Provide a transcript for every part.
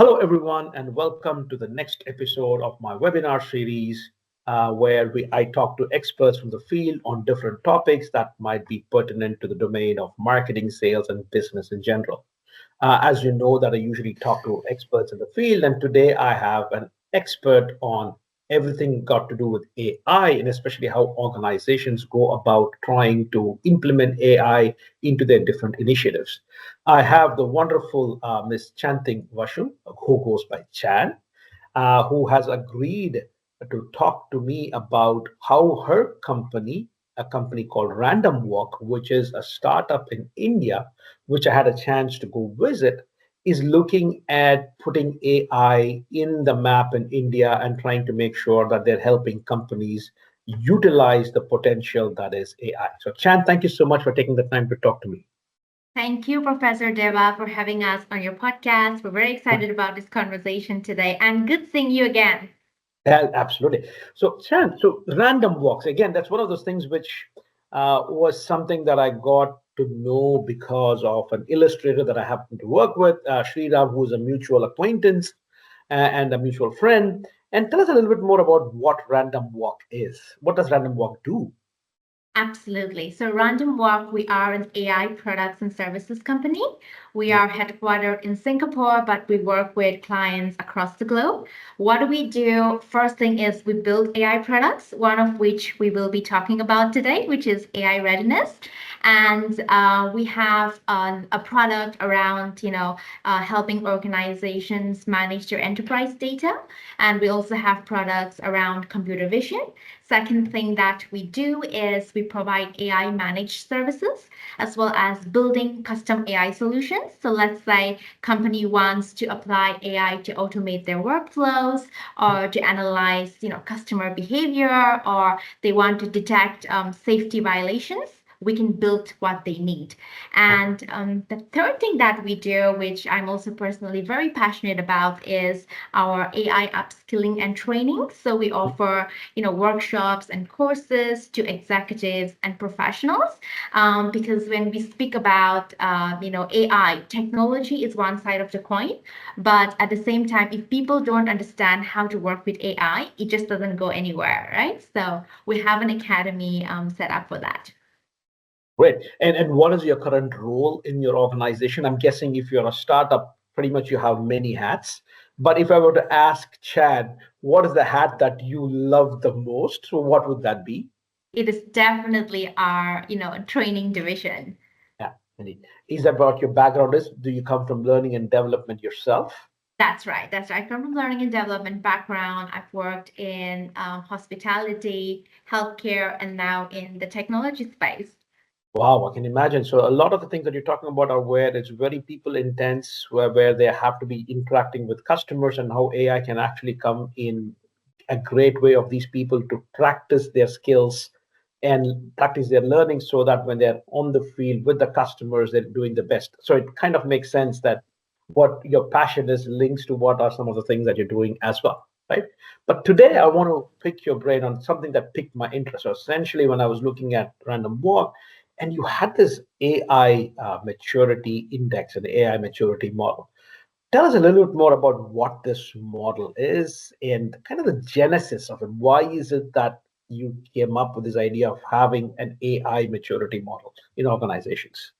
Hello, everyone, and welcome to the next episode of my webinar series, where I talk to experts from the field on different topics that might be pertinent to the domain of marketing, sales, and business in general. As you know, that I usually talk to experts in the field, and today I have an expert on everything got to do with AI, and especially how organizations go about trying to implement AI into their different initiatives. I have the wonderful Miss Chanthing Vashum, who goes by Chan, who has agreed to talk to me about how her company, a company called Randomwalk, which is a startup in India, which I had a chance to go visit, is looking at putting AI in the map in India and trying to make sure that they're helping companies utilize the potential that is AI. So, Chan, thank you so much for taking the time to talk to me. Thank you, Professor Deva, for having us on your podcast. We're very excited about this conversation today, and good seeing you again. Yeah, absolutely. So, Chan, so random walks, again, that's one of those things which was something that I got to know because of an illustrator that I happen to work with, Sriram, who's a mutual acquaintance and a mutual friend. And tell us a little bit more about what Random Walk is. What does Random Walk do? Absolutely. So, Randomwalk, we are an AI products and services company. We are headquartered in Singapore, but we work with clients across the globe. What do we do? First thing is we build AI products, one of which we will be talking about today, which is AI readiness. And we have a product around, helping organizations manage their enterprise data. And we also have products around computer vision. Second thing that we do is we provide AI managed services as well as building custom AI solutions. So let's say company wants to apply AI to automate their workflows or to analyze, customer behavior, or they want to detect safety violations. We can build what they need. And the third thing that we do, which I'm also personally very passionate about, is our AI upskilling and training. So we offer, workshops and courses to executives and professionals. Because when we speak about, AI, technology is one side of the coin. But at the same time, if people don't understand how to work with AI, it just doesn't go anywhere, right? So we have an academy set up for that. Great. And what is your current role in your organization? I'm guessing if you're a startup, pretty much you have many hats. But if I were to ask Chad, what is the hat that you love the most? So what would that be? It is definitely our, training division. Yeah, indeed. Is that what your background is? Do you come from learning and development yourself? That's right. That's right. I come from learning and development background. I've worked in hospitality, healthcare, and now in the technology space. Wow, I can imagine. So a lot of the things that you're talking about are where it's very people intense, where they have to be interacting with customers and how AI can actually come in a great way of these people to practice their skills and practice their learning so that when they're on the field with the customers, they're doing the best. So it kind of makes sense that what your passion is links to what are some of the things that you're doing as well, right? But today I want to pick your brain on something that piqued my interest. So essentially, when I was looking at Random Walk, and you had this AI maturity index and AI maturity model. Tell us a little bit more about what this model is and kind of the genesis of it. Why is it that you came up with this idea of having an AI maturity model in organizations?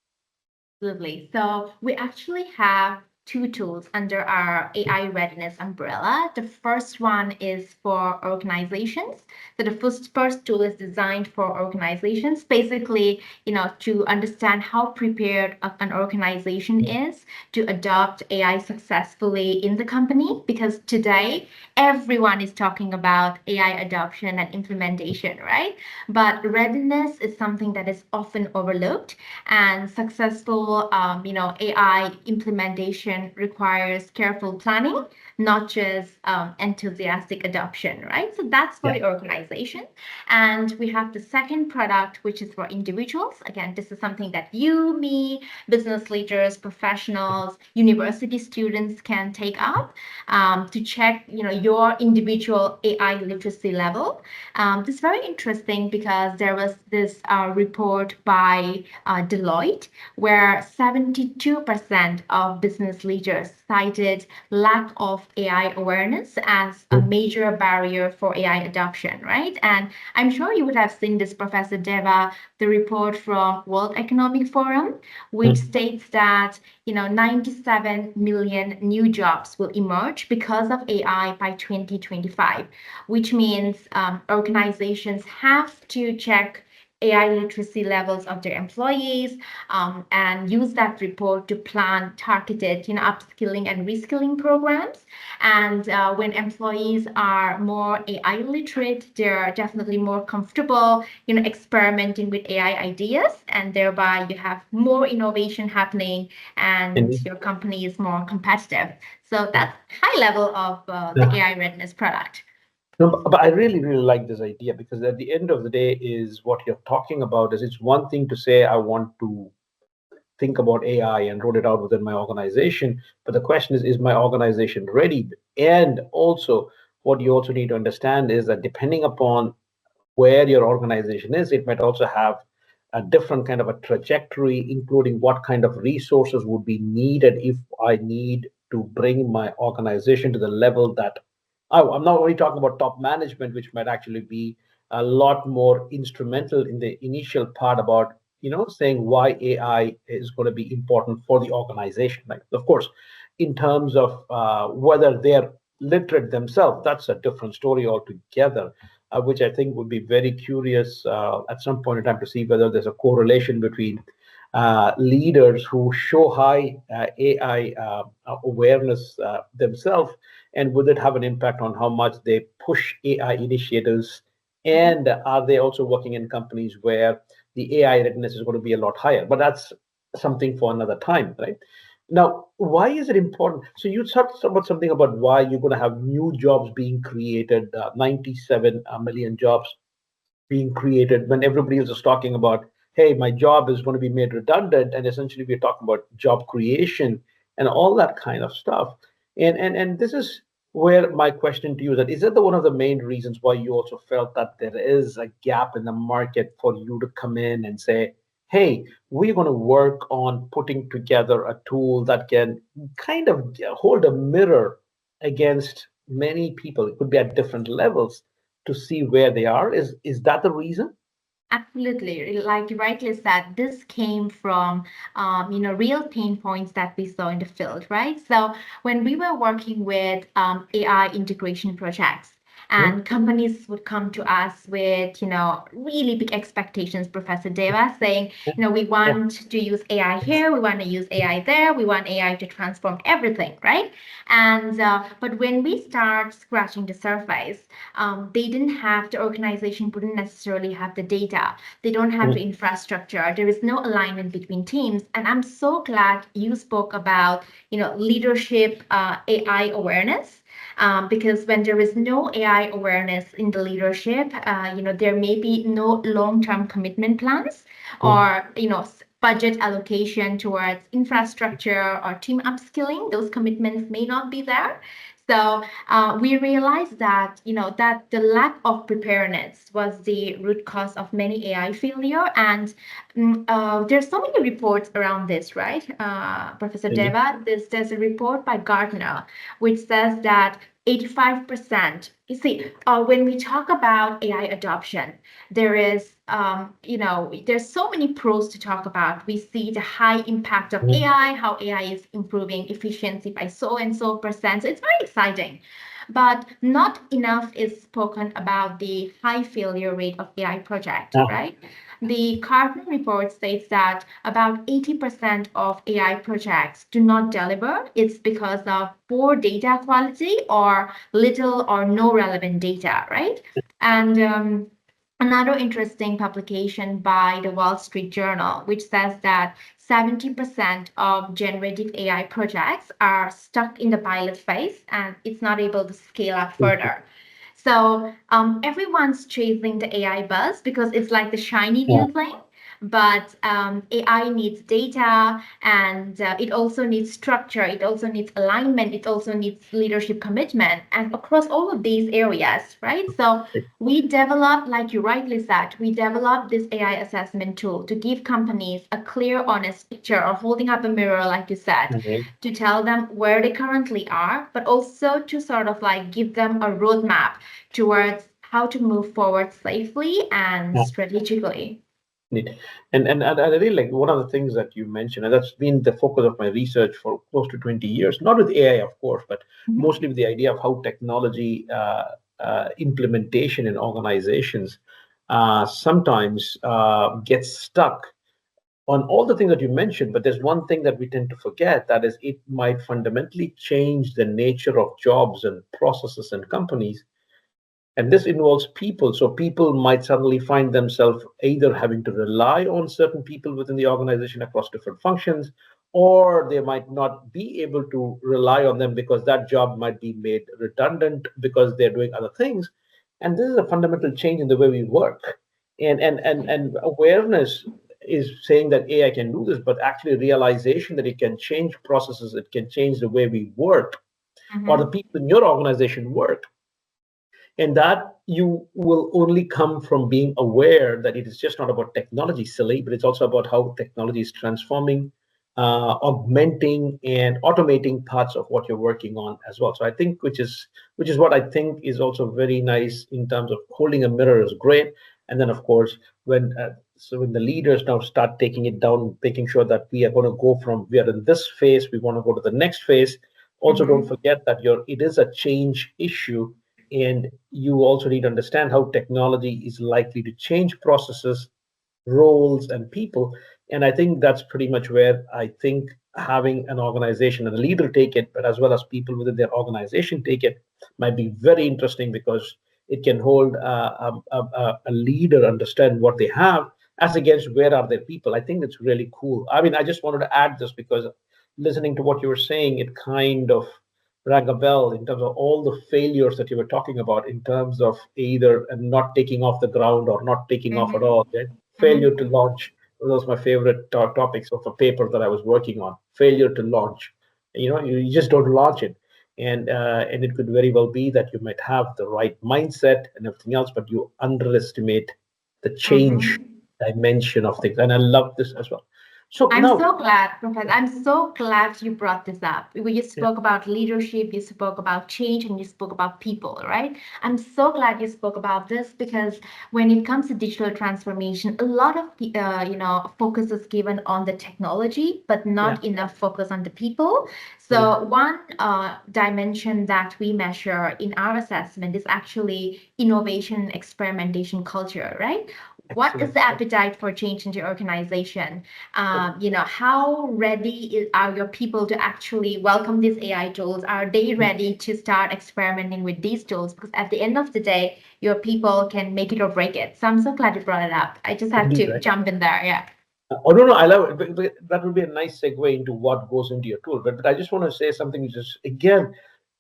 Absolutely. So we actually have two tools under our AI readiness umbrella. The first one is for organizations. So the first tool is designed for organizations, basically, to understand how prepared an organization is to adopt AI successfully in the company. Because today, everyone is talking about AI adoption and implementation, right? But readiness is something that is often overlooked, and successful, AI implementation requires careful planning, not just enthusiastic adoption, right? So that's for Yeah. the organization. And we have the second product, which is for individuals. Again, this is something that you, me, business leaders, professionals, university students can take up to check, your individual AI literacy level. This is very interesting because there was this report by Deloitte where 72% of business leaders cited lack of AI awareness as a major barrier for AI adoption, right? And I'm sure you would have seen this, Professor Deva, the report from World Economic Forum, which states that 97 million new jobs will emerge because of AI by 2025, which means organizations have to check AI literacy levels of their employees, and use that report to plan targeted, upskilling and reskilling programs. And when employees are more AI literate, they're definitely more comfortable, experimenting with AI ideas, and thereby you have more innovation happening, and Indeed. your company is more competitive. So that's high level of the Yeah. AI readiness product. No, but I really, really like this idea because at the end of the day, is what you're talking about is it's one thing to say I want to think about AI and roll it out within my organization, but the question is my organization ready? And also, what you also need to understand is that depending upon where your organization is, it might also have a different kind of a trajectory, including what kind of resources would be needed if I need to bring my organization to the level that I'm not only talking about top management, which might actually be a lot more instrumental in the initial part about saying why AI is going to be important for the organization. Like, of course, in terms of whether they're literate themselves, that's a different story altogether, which I think would be very curious at some point in time to see whether there's a correlation between leaders who show high AI awareness themselves, and would it have an impact on how much they push AI initiatives? And are they also working in companies where the AI readiness is going to be a lot higher? But that's something for another time, right? Now, why is it important? So you talked about something about why you're going to have new jobs being created, 97 million jobs being created when everybody else is talking about, hey, my job is going to be made redundant, and essentially we're talking about job creation and all that kind of stuff. And this is where my question to you is that is that one of the main reasons why you also felt that there is a gap in the market for you to come in and say, hey, we're going to work on putting together a tool that can kind of hold a mirror against many people? It could be at different levels to see where they are. Is that the reason? Absolutely. Like you rightly said, this came from, real pain points that we saw in the field, right? So when we were working with AI integration projects, Hmm? and companies would come to us with, really big expectations, Professor Deva, saying, we Yeah. want to use AI here, we want to use AI there, we want AI to transform everything, right? And but when we start scratching the surface, they didn't have the organization wouldn't necessarily have the data. They don't have the Mm, infrastructure. There is no alignment between teams. And I'm so glad you spoke about leadership, AI awareness. Because when there is no AI awareness in the leadership, there may be no long-term commitment plans, mm, or budget allocation towards infrastructure or team upskilling. Those commitments may not be there. So we realized that that the lack of preparedness was the root cause of many AI failure, and there's so many reports around this, right, Professor indeed. Deva? There's a report by Gartner which says that 85%. You see, when we talk about AI adoption, there is, there's so many pros to talk about. We see the high impact of Mm, AI, how AI is improving efficiency by so and so percent. So it's very exciting. But not enough is spoken about the high failure rate of AI project, ah, right? The Gartner report states that about 80% of AI projects do not deliver. It's because of poor data quality or little or no relevant data, right? And another interesting publication by the Wall Street Journal, which says that 70% of generative AI projects are stuck in the pilot phase and it's not able to scale up mm, further. So everyone's chasing the AI buzz because it's like the shiny ah, new thing. but AI needs data, and it also needs structure, it also needs alignment, it also needs leadership commitment, and across all of these areas, right? So we developed, like you rightly said, we developed this AI assessment tool to give companies a clear, honest picture, or holding up a mirror, like you said, Mhm. to tell them where they currently are, but also to sort of like give them a roadmap towards how to move forward safely and Yeah. strategically. Neat. And I really like one of the things that you mentioned, and that's been the focus of my research for close to 20 years, not with AI, of course, but Mhm. mostly with the idea of how technology implementation in organizations sometimes gets stuck on all the things that you mentioned. But there's one thing that we tend to forget, that is, it might fundamentally change the nature of jobs and processes and companies, and this involves people. So people might suddenly find themselves either having to rely on certain people within the organization across different functions, or they might not be able to rely on them because that job might be made redundant because they're doing other things. And this is a fundamental change in the way we work. And awareness is saying that AI can do this, but actually realization that it can change processes, it can change the way we work, or the Mhm. people in your organization work, and that you will only come from being aware that it is just not about technology silly, but it's also about how technology is transforming, augmenting and automating parts of what you're working on as well. So I think, which is what I think is also very nice in terms of holding a mirror is great. And then of course, when the leaders now start taking it down, making sure that we are going to go from, we are in this phase, we want to go to the next phase. Also, don't Mhm. forget that it is a change issue, and you also need to understand how technology is likely to change processes, roles, and people. And I think that's pretty much where I think having an organization and a leader take it, but as well as people within their organization take it, might be very interesting, because it can hold a leader understand what they have as against where are their people. I think it's really cool. I mean, I just wanted to add this because listening to what you were saying, it kind of rang a bell in terms of all the failures that you were talking about, in terms of either not taking off the ground or not taking off at all. Mhm. Right? Failure to Mhm. launch. Those my favorite topics of a paper that I was working on. Failure to launch. You just don't launch it, and it could very well be that you might have the right mindset and everything else, but you underestimate the change Mhm. dimension of things. And I love this as well. So I'm now, so glad, Professor. I'm so glad you brought this up. You yeah, spoke about leadership, you spoke about change, and you spoke about people, right? I'm so glad you spoke about this because when it comes to digital transformation, a lot of focus is given on the technology, but yeah, not enough focus on the people. mm, So one dimension that we measure in our assessment is actually innovation and experimentation culture, right? What is excellent. the appetite for change in your organization? How ready are your people to actually welcome these AI tools? Are they ready to start experimenting with these tools? Because at the end of the day, your people can make it or break it. So I'm so glad you brought it up. I just had Indeed, to right? jump in there. Yeah. Oh, no, no, I love it. That would be a nice segue into what goes into your tool. But I just want to say something which is, again,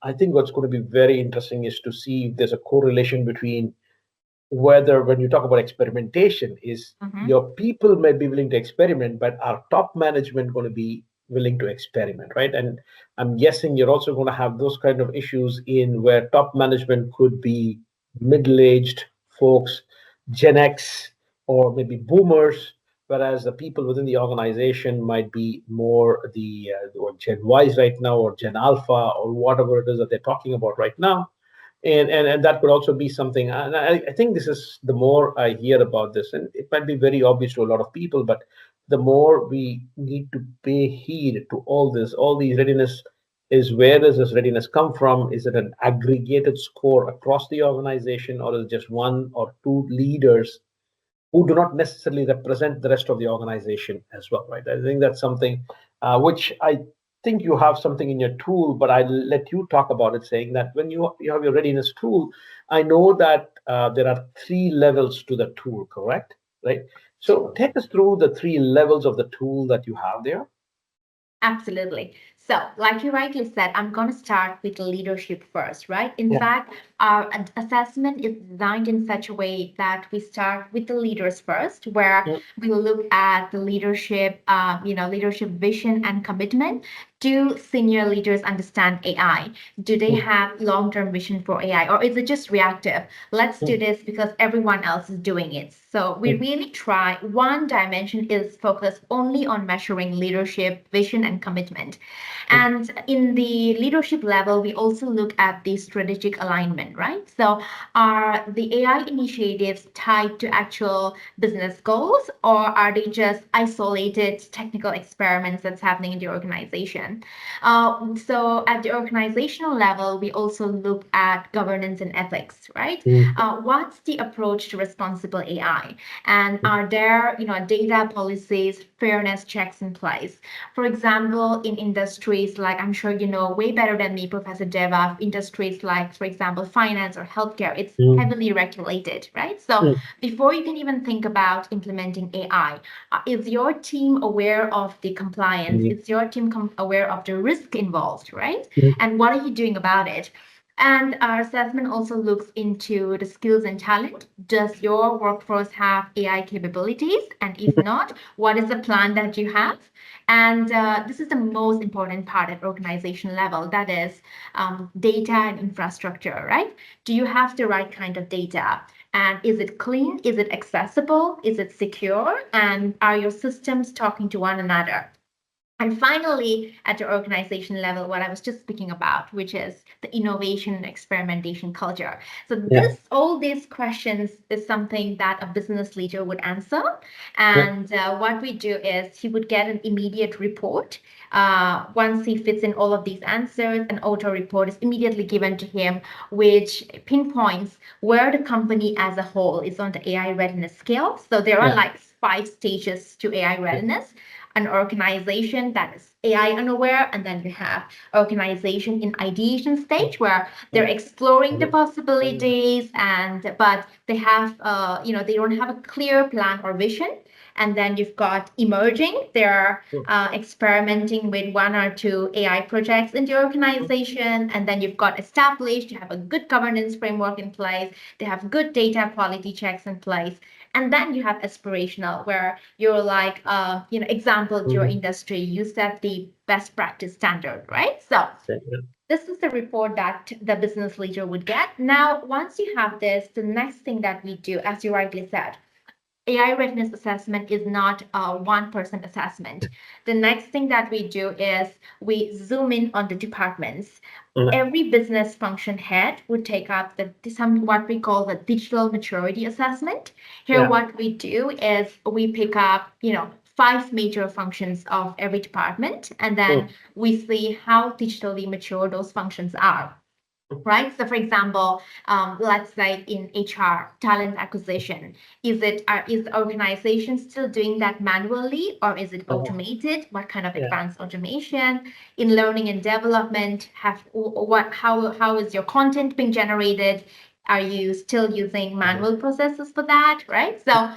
I think what's going to be very interesting is to see if there's a correlation between whether, when you talk about experimentation, is Mm-hmm. your people may be willing to experiment, but are top management going to be willing to experiment, right? And I'm guessing you're also going to have those kind of issues in where top management could be middle-aged folks, Gen X, or maybe boomers, whereas the people within the organization might be more the or Gen Ys right now, or Gen Alpha, or whatever it is that they're talking about right now. And that could also be something, and I think this is, the more I hear about this, and it might be very obvious to a lot of people, but the more we need to pay heed to all these readiness, is where does this readiness come from? Is it an aggregated score across the organization, or is it just one or two leaders who do not necessarily represent the rest of the organization as well, right? I think that's something which I think you have something in your tool, but I'll let you talk about it, saying that when you have your readiness tool, I know that there are three levels to the tool, correct? Right? So take us through the three levels of the tool that you have there. Absolutely. So, like you rightly said, I'm going to start with leadership first, right? In Yeah. fact, our assessment is designed in such a way that we start with the leaders first, where Mm, we look at the leadership, leadership vision and commitment. Do senior leaders understand AI? Do they mm, have long-term vision for AI, or is it just reactive? Let's do mm, this because everyone else is doing it. So we mm, really try. One dimension is focused only on measuring leadership, vision, and commitment. mm, And in the leadership level, we also look at the strategic alignment, right? So are the AI initiatives tied to actual business goals, or are they just isolated technical experiments that's happening in the organization? So at the organizational level, we also look at governance and ethics, right? mm, What's the approach to responsible AI? And are there, data policies, fairness checks in place? For example, in industries like, I'm sure you know way better than me, Professor Deva, industries like, for example, finance or healthcare, it's mm, heavily regulated, right? So mm, before you can even think about implementing AI, is your team aware of the compliance? mm, Is your team aware of the risk involved, right? mm, And what are you doing about it? And our assessment also looks into the skills and talent. Does your workforce have AI capabilities? And if mm, not, what is the plan that you have? And this is the most important part at organization level. That is data and infrastructure, right? Do you have the right kind of data? And is it clean? Is it accessible? Is it secure? And are your systems talking to one another? And finally, at the organization level, what I was just speaking about, which is the innovation and experimentation culture. So yeah. all these questions is something that a business leader would answer. Yeah. And what we do is he would get an immediate report. Once he fits in all of these answers, an auto report is immediately given to him, which pinpoints where the company as a whole is on the AI readiness scale. So there are Yeah. like 5 stages to AI Yeah. readiness: an organization that is AI unaware, and then you have organization in ideation Mm, stage where they're mm, exploring the mm, mm, possibilities, and but they have they don't have a clear plan or vision. And then you've got emerging. They're mm, experimenting with 1 or 2 AI projects in the mm, organization. And then you've got established. You have a good governance framework in place. They have good data quality checks in place. And then you have aspirational, where you're like, example to your mhm. industry, you set the best practice standard, right? So Yeah. this is the report that the business leader would get. Now, once you have this, the next thing that we do, as you rightly said, AI readiness assessment is not a one-person assessment. The next thing that we do is we zoom in on the departments. Mm, Every business function head would take up some what we call the digital maturity assessment. Here, yeah. what we do is we pick up, 5 major functions of every department, and then Mm, we see how digitally mature those functions are, mm, right? So, for example, let's say in HR, talent acquisition, is the organization still doing that manually, or is it automated? What kind of yeah. advanced automation? In learning and development, how is your content being generated? Are you still using Mhm. manual processes for that, right? So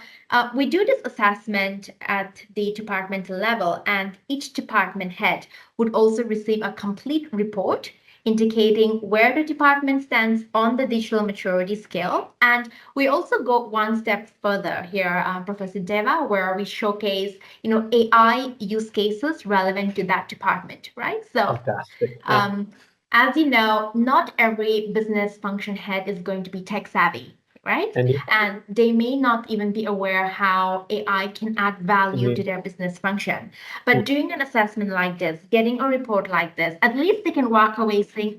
we do this assessment at the departmental level, and each department head would also receive a complete report indicating where the department stands on the digital maturity scale. And we also go one step further here, Professor Deva, where we showcase, AI use cases relevant to that department, right? So Fantastic. Yeah. um, as you know, not every business function head is going to be tech savvy, right? And you, And they may not even be aware how AI can add value to mhm, their business function. But mm, doing an assessment like this, getting a report like this, at least they can walk away saying,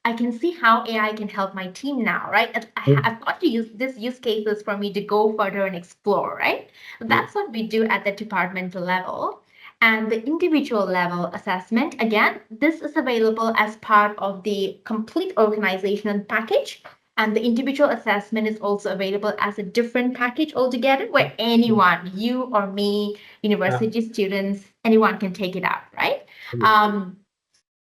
I can see how AI can help my team now, right? mm, I've got to use this use cases for me to go further and explore, right? mm, That's what we do at the departmental level. And the individual level assessment, again, this is available as part of the complete organizational package. And the individual assessment is also available as a different package altogether, mm, where mm, anyone, you or me, yeah. university students, anyone can take it out, right? Mm, Um,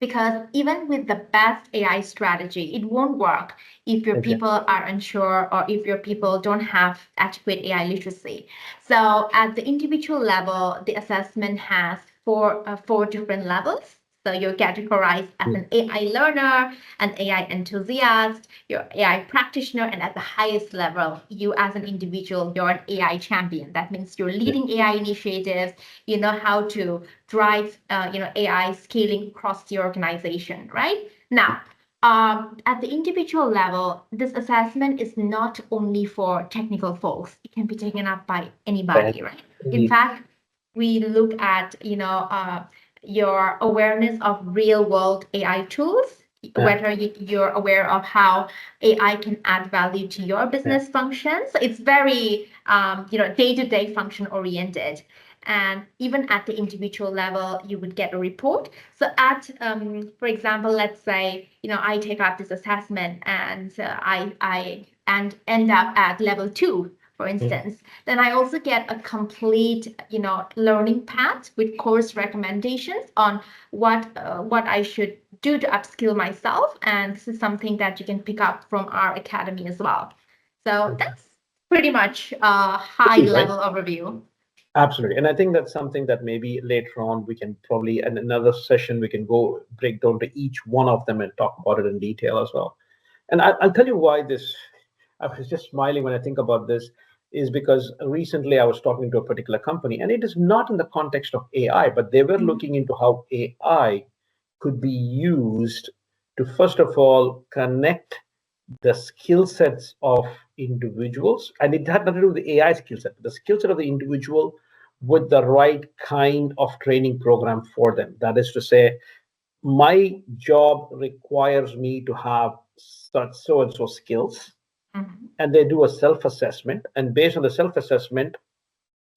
because even with the best AI strategy, it won't work if your exactly. people are unsure or if your people don't have adequate AI literacy. So at the individual level, the assessment has four different levels. So you're categorized as an AI learner, an AI enthusiast, you're AI practitioner, and at the highest level, you as an individual, you're an AI champion. That means you're leading AI initiatives. You know how to drive, AI scaling across the organization, right? Now, at the individual level, this assessment is not only for technical folks. It can be taken up by Right. anybody, right? In Indeed. fact, we look at, your awareness of real world AI tools, Yeah. whether you're aware of how AI can add value to your Yeah. business functions. So it's very, day-to-day function oriented. And even at the individual level, you would get a report. So for example, let's say, I take up this assessment and I and end up at level 2, for instance, then I also get a complete, learning path with course recommendations on what I should do to upskill myself. And this is something that you can pick up from our academy as well. So that's pretty much a high Indeed, right? level overview. Absolutely. And I think that's something that maybe later on we can probably, in another session, we can go break down to each one of them and talk about it in detail as well. And I'll tell you why this, I was just smiling when I think about this, is because recently I was talking to a particular company, and it is not in the context of AI, but they were Mhm. looking into how AI could be used to, first of all, connect the skill sets of individuals, and it had nothing to do with the AI skill set, but the skill set of the individual with the right kind of training program for them. That is to say, my job requires me to have such so and so skills, Mhm. and they do a self-assessment, and based on the self-assessment,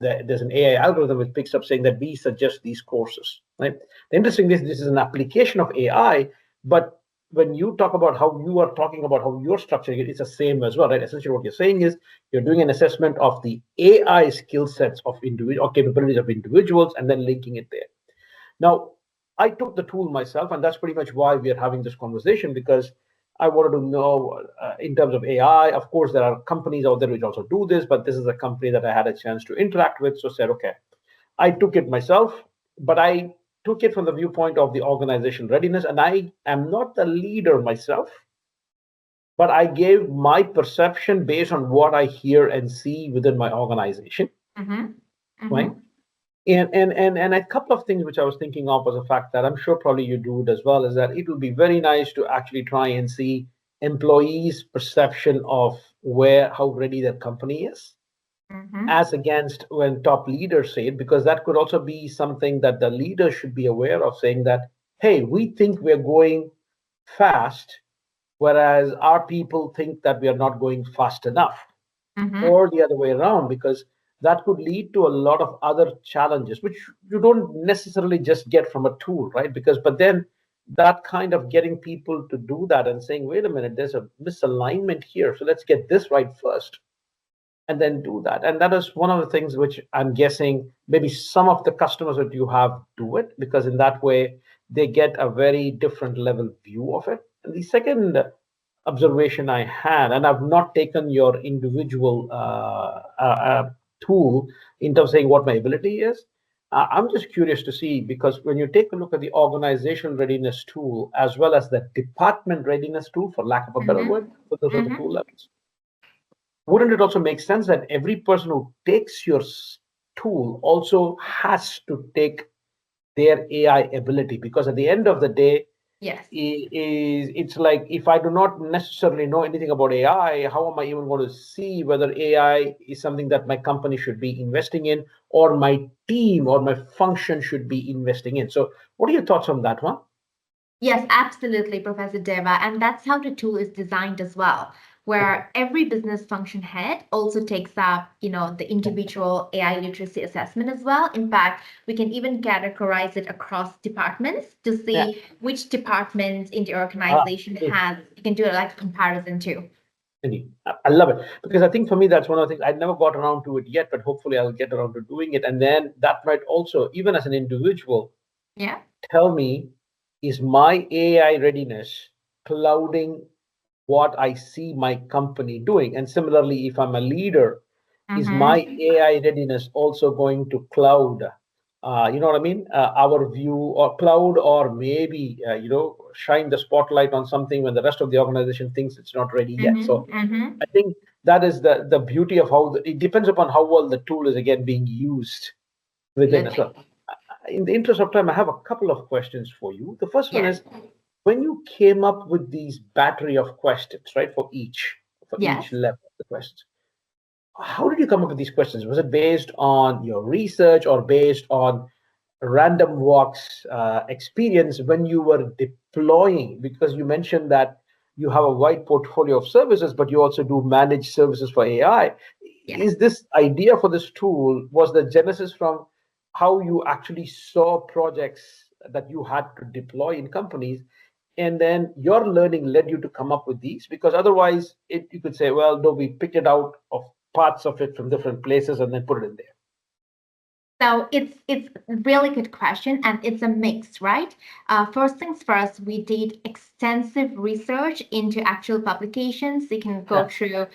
there's an AI algorithm which picks up saying that we suggest these courses. Right. The interesting is this is an application of AI, but when you talk about how you are talking about how you're structuring it, it's the same as well, right? Essentially, what you're saying is you're doing an assessment of the AI skill sets of individual or capabilities of individuals, and then linking it there. Now, I took the tool myself, and that's pretty much why we are having this conversation, because I wanted to know in terms of AI. Of course, there are companies out there which also do this, but this is a company that I had a chance to interact with. So I said, okay, I took it myself, but I took it from the viewpoint of the organization readiness. And I am not the leader myself, but I gave my perception based on what I hear and see within my organization, Mhm. right? Mhm. And a couple of things which I was thinking of was the fact that I'm sure probably you do it as well, is that it would be very nice to actually try and see employees' perception of where how ready their company is, Mhm. as against when top leaders say it, because that could also be something that the leaders should be aware of, saying that, hey, we think we're going fast, whereas our people think that we are not going fast enough, Mhm. or the other way around, because that could lead to a lot of other challenges which you don't necessarily just get from a tool, right? Because but then that kind of getting people to do that and saying, wait a minute, there's a misalignment here, so let's get this right first and then do that. And that is one of the things which I'm guessing maybe some of the customers that you have do it, because in that way they get a very different level view of it. And the second observation I had, and I've not taken your individual tool in terms of saying what my ability is. I'm just curious to see, because when you take a look at the organizational readiness tool as well as the department readiness tool, for lack of a better Mhm. word, so those are the two Mhm. levels. Wouldn't it also make sense that every person who takes your tool also has to take their AI ability? Because at the end of the day, Yes. it's like, if I do not necessarily know anything about AI, how am I even going to see whether AI is something that my company should be investing in, or my team or my function should be investing in? So, what are your thoughts on that one? Yes, absolutely, Professor Deva. And that's how the tool is designed as well, Okay. where every business function head also takes up, the individual AI literacy assessment as well. In fact, we can even categorize it across departments to Yeah. see which departments in the Ah, organization has, you can do like a comparison too. indeed. I love it, because I think for me that's one of the things I never got around to it yet, but hopefully I'll get around to doing it. And then that might also, even as an individual, Yeah. tell me, is my AI readiness clouding what I see my company doing? And similarly, if I'm a leader, is my Mm-hmm. AI readiness also going to cloud you know what I mean? Our view or cloud, or maybe, shine the spotlight on something when the rest of the organization thinks it's not ready yet. So I think that is the beauty of how it depends upon how well the tool is again being used within as well. Absolutely. In the interest of time, I have a couple of questions for you. The first one Yes. is, when you came up with these battery of questions, right, for each Yes. level of the questions, how did you come up with these questions? Was it based on your research or based on random walks experience when you were deploying? Because you mentioned that you have a wide portfolio of services, but you also do managed services for AI. Yes. Is this idea for this tool, was the genesis from how you actually saw projects that you had to deploy in companies, and then your learning led you to come up with these? Because otherwise you could say, well, no, we picked it out of parts of it from different places and then put it in there. So it's a really good question, and it's a mix, right? First things first, we did extensive research into actual publications. You can go Yeah. through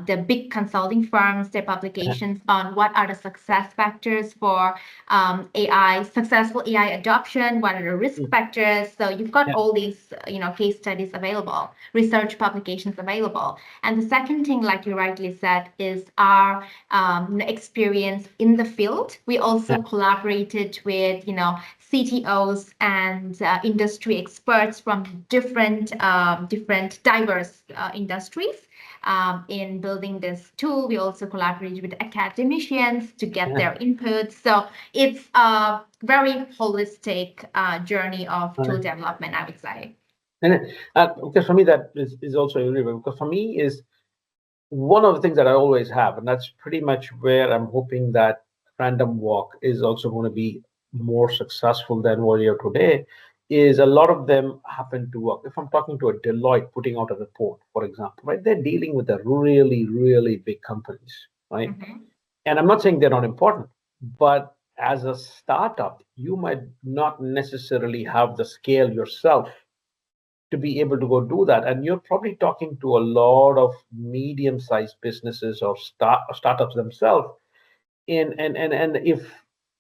the big consulting firms, their publications on what are the success factors for successful AI adoption. What are the risk factors? So you've got Yeah. all these, case studies available, research publications available. And the second thing, like you rightly said, is our experience in the field. We also Yeah. collaborated with, CTOs and industry experts from different diverse industries. In building this tool, we also collaborated with academicians to get Yeah. their input. So it's a very holistic journey of tool Right. development, I would say. And because for me that is also irrelevant, because for me is one of the things that I always have, and that's pretty much where I'm hoping that Random Walk is also going to be more successful than what you're today, is a lot of them happen to work. If I'm talking to a Deloitte putting out a report, for example, right, they're dealing with the really, really big companies, right? Mm-hmm. And I'm not saying they're not important, but as a startup, you might not necessarily have the scale yourself to be able to go do that. And you're probably talking to a lot of medium-sized businesses or startups themselves. And if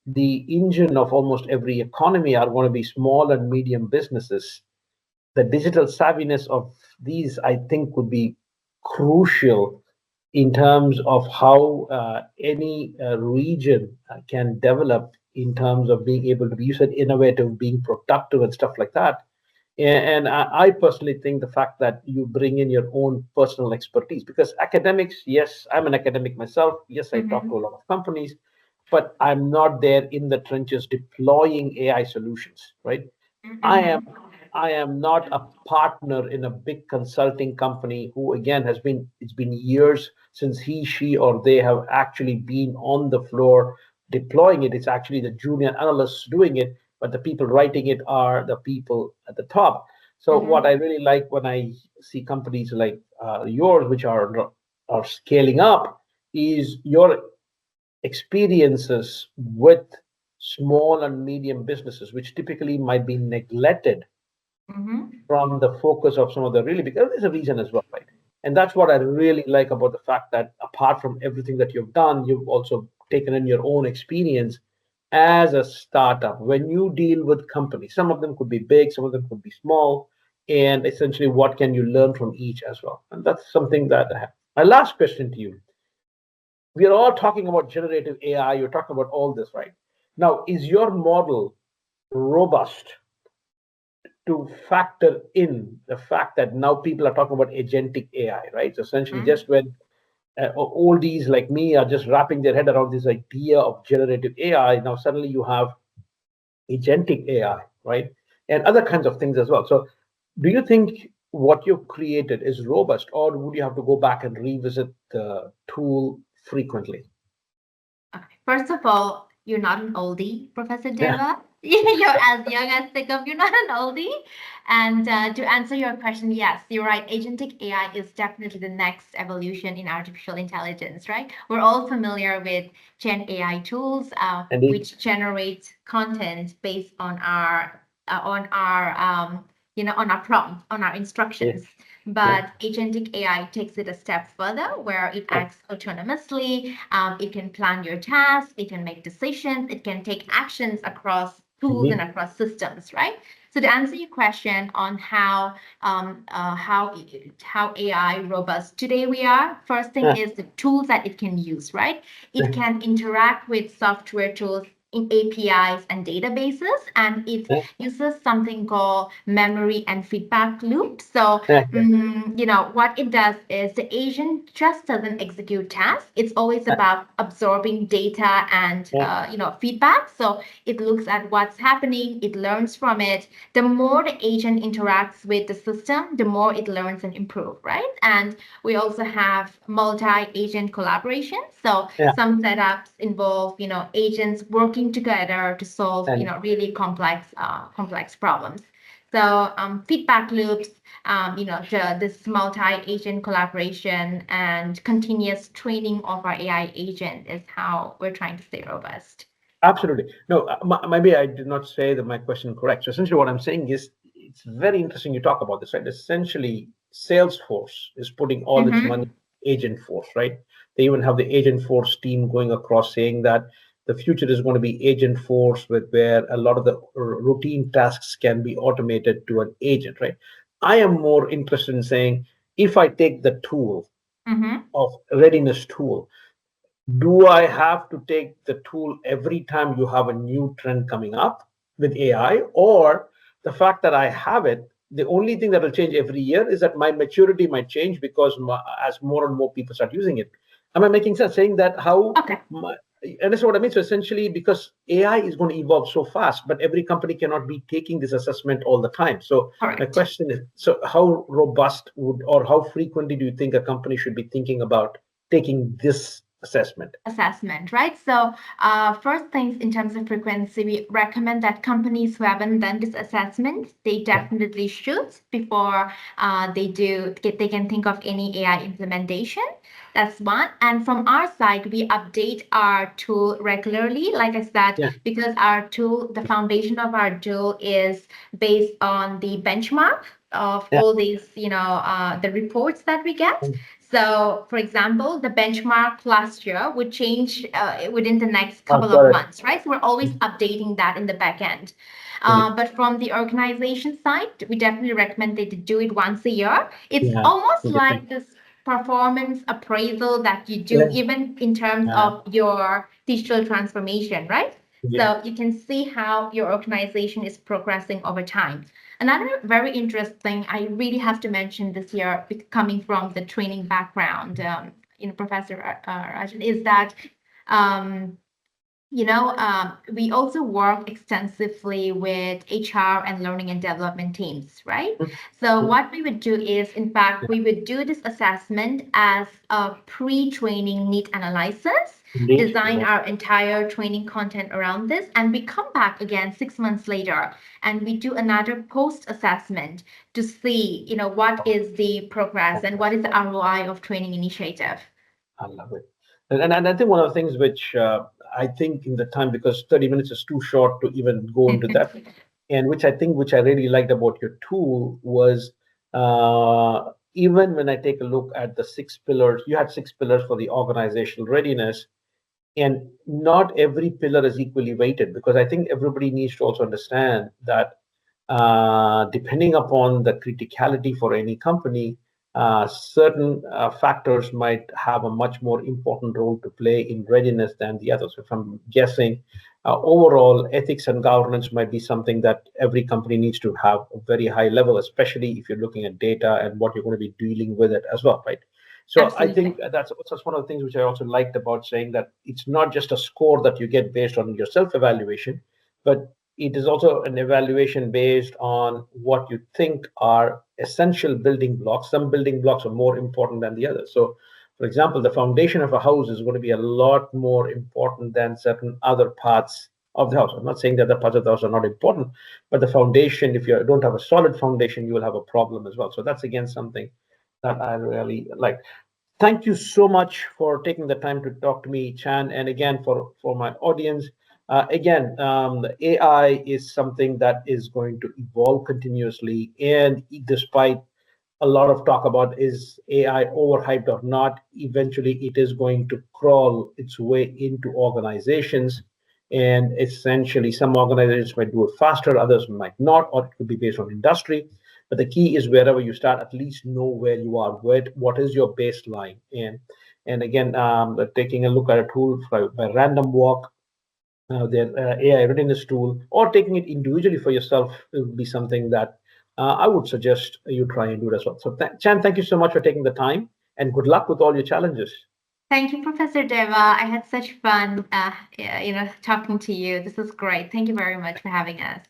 the engine of almost every economy are going to be small and medium businesses, the digital savviness of these, I think, would be crucial in terms of how any region can develop in terms of being able to be, you said, innovative, being productive, and stuff like that. And I personally think the fact that you bring in your own personal expertise, because academics, yes, I'm an academic myself. Yes, I talk to a lot of companies, but I'm not there in the trenches deploying AI solutions, right? I am Mm-hmm. I am not a partner in a big consulting company who again it's been years since she or they have actually been on the floor deploying it. It's actually the junior analysts doing it, but the people writing it are the people at the top. So what I Mm-hmm. really like when I see companies like yours, which are scaling up, is your experiences with small and medium businesses, which typically might be neglected Mm-hmm. from the focus of some of the really big. There's a reason as well, right? And that's what I really like about the fact that apart from everything that you've done, you've also taken in your own experience as a startup. When you deal with companies, some of them could be big, some of them could be small, and essentially, what can you learn from each as well? And that's something that I have. My last question to you: we are all talking about generative AI. You're talking about all this, right? Now, is your model robust to factor in the fact that now people are talking about agentic AI, right? So essentially, just when oldies like me are just wrapping their head around this idea of generative AI, now suddenly you have agentic AI, right? And other kinds of things as well. So, do you think what you've created is robust, or would you have to go back and revisit the tool frequently? Okay. First of all, you're not an oldie, Professor Yeah, Deva. You're as young as Sikkim. You're not an oldie. And to answer your question, yes, you're right. Agentic AI is definitely the next evolution in artificial intelligence, right? We're all familiar with Gen AI tools, indeed. which generate content based on our on our prompt, on our Yeah. instructions. Yeah. But agentic AI takes it a step further where it Yeah. acts autonomously. It can plan your tasks, it can make decisions, it can take actions across tools and Indeed. across systems, right? So to answer your question on how AI robust today we are, first thing Yeah. is the tools that it can use, right? It can interact with software tools in APIs and databases, and it Yeah. uses something called memory and feedback loop. So, Yeah. what it does is the agent just doesn't execute tasks. It's always Yeah. about absorbing data and, Yeah. feedback. So it looks at what's happening, it learns from it. The more the agent interacts with the system, the more it learns and improves, right? And we also have multi-agent collaboration. So Yeah. some setups involve, agents working together to solve, And really complex problems. So feedback loops, this multi-agent collaboration and continuous training of our AI agent is how we're trying to stay robust. absolutely. No, maybe I did not say that my question correct. So essentially, what I'm saying is, it's very interesting you talk about this, right? Essentially, Salesforce is putting all its Mm-hmm. money in Agent Force, right? They even have the Agent Force team going across saying that the future is going to be Agent Force, with where a lot of the routine tasks can be automated to an agent, right? I am more interested in saying, if I take the tool Mm-hmm. of readiness tool, do I have to take the tool every time you have a new trend coming up with AI? Or the fact that I have it, the only thing that will change every year is that my maturity might change because as more and more people start using it. Am I making sense? Saying that how Okay. my, and that's what I mean. So essentially, because AI is going to evolve so fast, but every company cannot be taking this assessment all the time. So my Correct. question is, so how robust would, or how frequently do you think a company should be thinking about taking this assessment? Assessment, right? So, first things in terms of frequency, we recommend that companies who haven't done this assessment, they Yeah. definitely should before they can think of any AI implementation. That's one. And from our side, we update our tool regularly. Like I said, Yeah. because our tool, the foundation of our tool is based on the benchmark of Yeah. all these, the reports that we get. So, for example, the benchmark last year would change within the next I've couple of got it. months, right? So we're always updating that in the back end. Indeed. But from the organization side, we definitely recommend they to do it once a year. It's Yeah. almost Interesting. like this performance appraisal that you do, Yeah. even in terms Yeah. of your digital transformation, right? Yeah. So you can see how your organization is progressing over time. Another very interesting, I really have to mention this year, coming from the training background, Professor Rajan, is that um, we also work extensively with HR and learning and development teams, right? Mm, So mm. what we would do is, in fact, Yeah. we would do this assessment as a pre-training need analysis, Indeed. design Yeah. our entire training content around this, and we come back again 6 months later and we do another post-assessment to see, what is the progress and what is the ROI of training initiative. I love it. And I think one of the things which I think in the time, because 30 minutes is too short to even go into that, and which I think, which I really liked about your tool was, even when I take a look at the 6 pillars, you had 6 pillars for the organizational readiness, and not every pillar is equally weighted, because I think everybody needs to also understand that depending upon the criticality for any company, certain factors might have a much more important role to play in readiness than the others. If I'm guessing, overall ethics and governance might be something that every company needs to have a very high level, especially if you're looking at data and what you're going to be dealing with it as well, right? So I think Absolutely. that's one of the things which I also liked about saying that it's not just a score that you get based on your self-evaluation, but it is also an evaluation based on what you think are essential building blocks. Some building blocks are more important than the others. So, for example, the foundation of a house is going to be a lot more important than certain other parts of the house. I'm not saying that the parts of the house are not important, but the foundation, if you don't have a solid foundation, you will have a problem as well. So that's again something that I really like. Thank you so much for taking the time to talk to me, Chan, and again for my audience. Again, the AI is something that is going to evolve continuously, and despite a lot of talk about is AI overhyped or not, eventually it is going to crawl its way into organizations. And essentially, some organizations might do it faster, others might not, or it could be based on industry. But the key is wherever you start, at least know where you are, what is your baseline. And again, taking a look at a tool by Random Walk, their AI readiness tool, or taking it individually for yourself would be something that I would suggest you try and do it as well. So, Chan, thank you so much for taking the time, and good luck with all your challenges. Thank you, Professor Deva. I had such fun, talking to you. This was great. Thank you very much for having us.